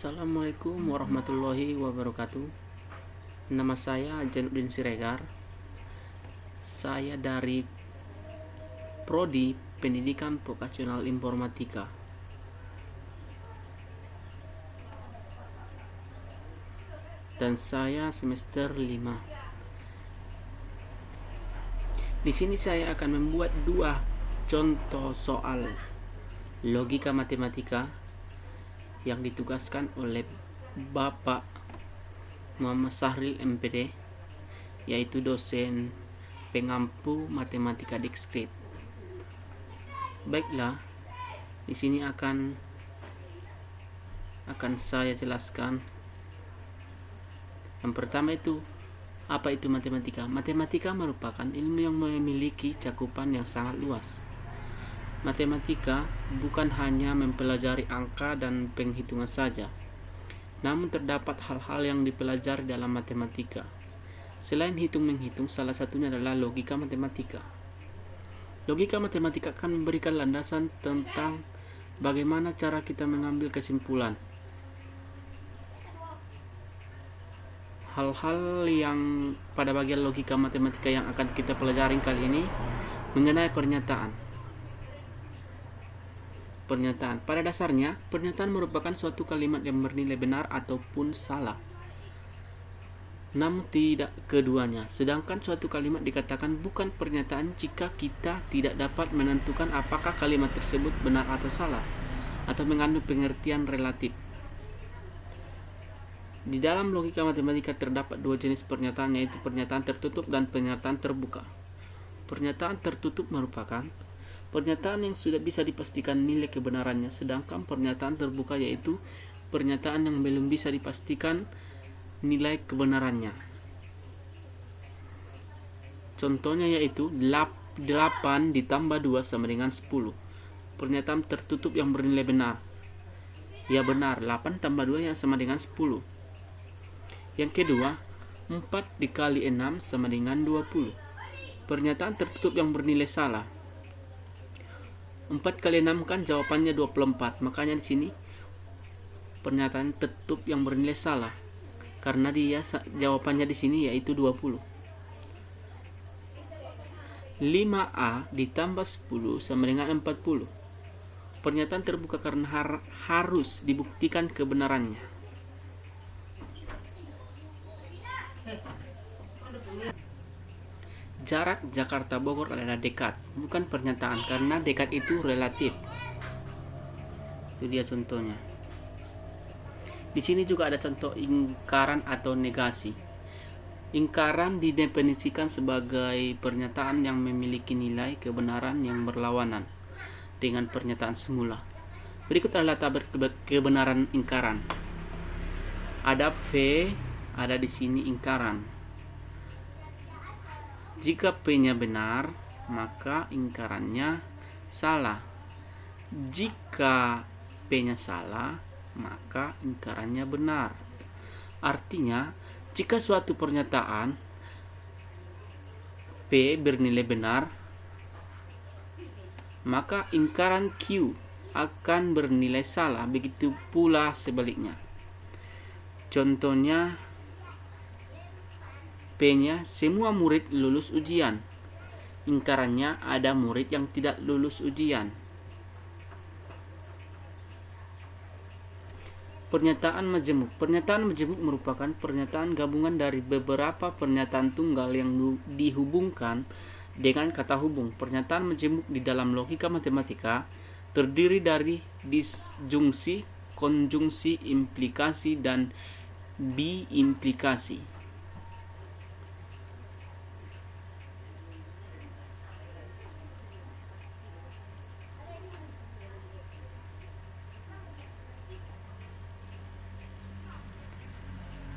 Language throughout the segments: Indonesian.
Assalamualaikum warahmatullahi wabarakatuh. Nama saya Jainuddin Siregar. Saya dari Prodi Pendidikan Vokasional Informatika. Dan saya semester 5. Di sini saya akan membuat dua contoh soal logika matematika yang ditugaskan oleh Bapak Muhammad Sahril MPD, yaitu dosen pengampu matematika diskrit. Baiklah, di sini akan saya jelaskan. Yang pertama itu, apa itu matematika? Matematika merupakan ilmu yang memiliki cakupan yang sangat luas. Matematika bukan hanya mempelajari angka dan penghitungan saja, namun terdapat hal-hal yang dipelajari dalam matematika. Selain hitung-menghitung, salah satunya adalah logika matematika. Logika matematika akan memberikan landasan tentang bagaimana cara kita mengambil kesimpulan. Hal-hal yang pada bagian logika matematika yang akan kita pelajari kali ini mengenai pernyataan. Pada dasarnya, pernyataan merupakan suatu kalimat yang bernilai benar ataupun salah, namun tidak keduanya. Sedangkan suatu kalimat dikatakan bukan pernyataan jika kita tidak dapat menentukan apakah kalimat tersebut benar atau salah, atau mengandung pengertian relatif. Di dalam logika matematika terdapat dua jenis pernyataan, yaitu pernyataan tertutup dan pernyataan terbuka. Pernyataan tertutup merupakan pernyataan yang sudah bisa dipastikan nilai kebenarannya, sedangkan pernyataan terbuka yaitu pernyataan yang belum bisa dipastikan nilai kebenarannya. Contohnya yaitu 8 ditambah 2 sama dengan 10. Pernyataan tertutup yang bernilai benar. Ya benar, 8 tambah 2 yang sama dengan 10. Yang kedua, 4 dikali 6 sama dengan 20. Pernyataan tertutup yang bernilai salah. 4 kali 6 kan jawabannya 24. Makanya di sini pernyataan tertutup yang bernilai salah, karena dia jawabannya di sini yaitu 20. 5A ditambah 10 sama dengan 40. Pernyataan terbuka karena harus dibuktikan kebenarannya. Jarak Jakarta Bogor adalah dekat, bukan pernyataan, karena dekat itu relatif. Itu dia contohnya. Di sini juga ada contoh ingkaran atau negasi. Ingkaran didefinisikan sebagai pernyataan yang memiliki nilai kebenaran yang berlawanan dengan pernyataan semula. Berikut adalah tabel kebenaran ingkaran. Ada V, ada di sini ingkaran. Jika P-nya benar, maka ingkarannya salah. Jika P-nya salah, maka ingkarannya benar. Artinya, jika suatu pernyataan P bernilai benar, maka ingkaran Q akan bernilai salah. Begitu pula sebaliknya. Contohnya, P-nya semua murid lulus ujian. Ingkarannya ada murid yang tidak lulus ujian. Pernyataan majemuk. Pernyataan majemuk merupakan pernyataan gabungan dari beberapa pernyataan tunggal yang dihubungkan dengan kata hubung. Pernyataan majemuk di dalam logika matematika terdiri dari disjungsi, konjungsi, implikasi, dan biimplikasi.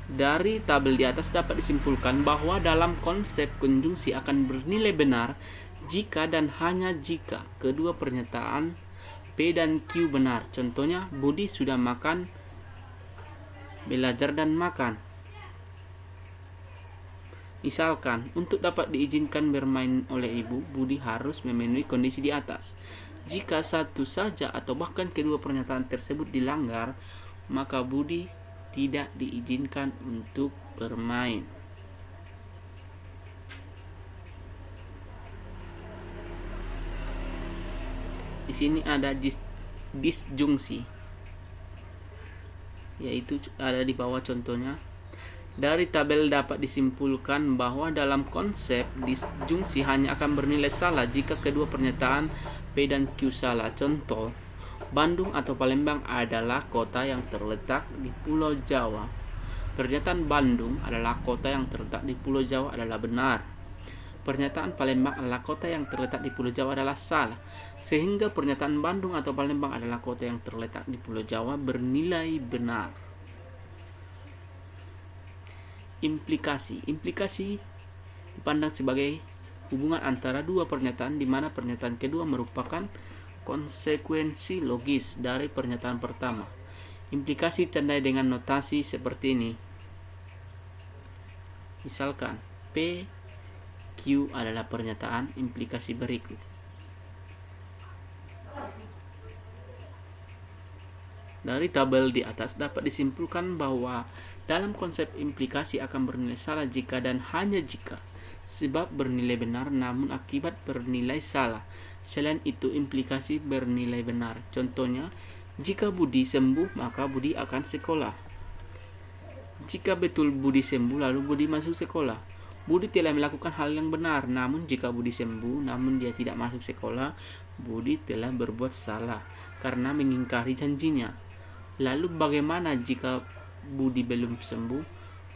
Dari tabel di atas dapat disimpulkan bahwa dalam konsep konjungsi akan bernilai benar jika dan hanya jika kedua pernyataan P dan Q benar. Contohnya, Budi sudah makan, belajar, dan makan. Misalkan, untuk dapat diizinkan bermain oleh ibu, Budi harus memenuhi kondisi di atas. Jika satu saja atau bahkan kedua pernyataan tersebut dilanggar, maka Budi tidak diizinkan untuk bermain. Di sini ada disjungsi, yaitu ada di bawah contohnya. Dari tabel dapat disimpulkan bahwa dalam konsep disjungsi hanya akan bernilai salah jika kedua pernyataan P dan Q salah. Contoh, Bandung atau Palembang adalah kota yang terletak di Pulau Jawa. Pernyataan Bandung adalah kota yang terletak di Pulau Jawa adalah benar. Pernyataan Palembang adalah kota yang terletak di Pulau Jawa adalah salah. Sehingga pernyataan Bandung atau Palembang adalah kota yang terletak di Pulau Jawa bernilai benar. Implikasi dipandang sebagai hubungan antara dua pernyataan di mana pernyataan kedua merupakan konsekuensi logis dari pernyataan pertama. Implikasi ditandai dengan notasi seperti ini. Misalkan P, Q adalah pernyataan implikasi berikut. Dari tabel di atas dapat disimpulkan bahwa dalam konsep implikasi akan bernilai salah jika dan hanya jika sebab bernilai benar namun akibat bernilai salah. Selain itu implikasi bernilai benar. Contohnya, jika Budi sembuh maka Budi akan sekolah. Jika betul Budi sembuh lalu Budi masuk sekolah. Budi telah melakukan hal yang benar, namun jika Budi sembuh namun dia tidak masuk sekolah, Budi telah berbuat salah karena mengingkari janjinya. Lalu bagaimana jika Budi belum sembuh?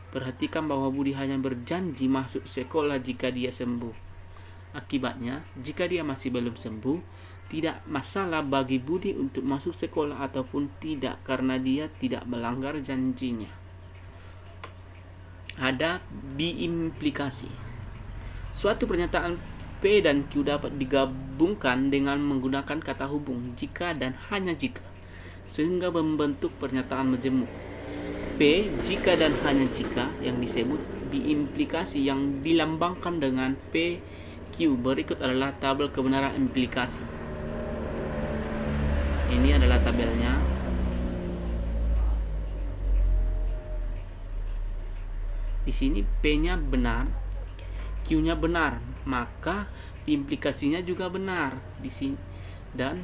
Perhatikan bahwa Budi hanya berjanji masuk sekolah jika dia sembuh. Akibatnya, jika dia masih belum sembuh, tidak masalah bagi Budi untuk masuk sekolah ataupun tidak karena dia tidak melanggar janjinya. Ada biimplikasi. Suatu pernyataan P dan Q dapat digabungkan dengan menggunakan kata hubung jika dan hanya jika, sehingga membentuk pernyataan majemuk. P jika dan hanya jika yang disebut biimplikasi yang dilambangkan dengan P, Q. Berikut adalah tabel kebenaran implikasi. Ini adalah tabelnya. Di sini P-nya benar, Q-nya benar, maka implikasinya juga benar. Di sini dan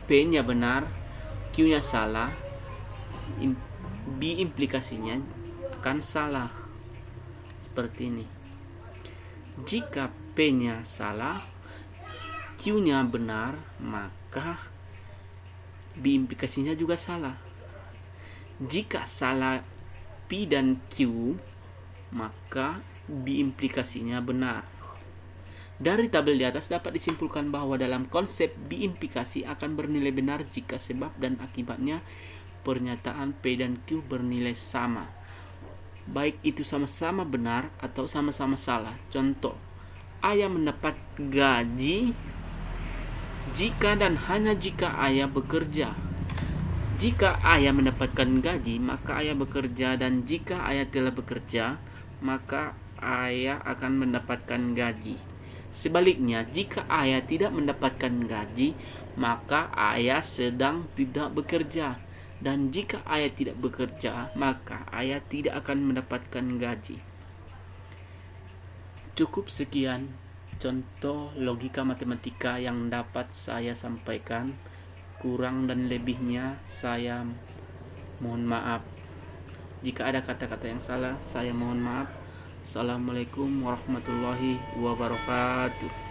P-nya benar, Q-nya salah, B implikasinya akan salah. Seperti ini. Jika P-nya salah, Q-nya benar, maka B implikasinya juga salah. Jika salah P dan Q, maka B implikasinya benar. Dari tabel di atas dapat disimpulkan bahwa dalam konsep B implikasi akan bernilai benar jika sebab dan akibatnya pernyataan P dan Q bernilai sama, baik itu sama-sama benar atau sama-sama salah. Contoh, ayah mendapat gaji jika dan hanya jika ayah bekerja. Jika ayah mendapatkan gaji, maka ayah bekerja, dan jika ayah telah bekerja, maka ayah akan mendapatkan gaji. Sebaliknya, jika ayah tidak mendapatkan gaji, maka ayah sedang tidak bekerja. Dan jika ayah tidak bekerja, maka ayah tidak akan mendapatkan gaji. Cukup sekian contoh logika matematika yang dapat saya sampaikan. Kurang dan lebihnya saya mohon maaf. Jika ada kata-kata yang salah, saya mohon maaf. Assalamualaikum warahmatullahi wabarakatuh.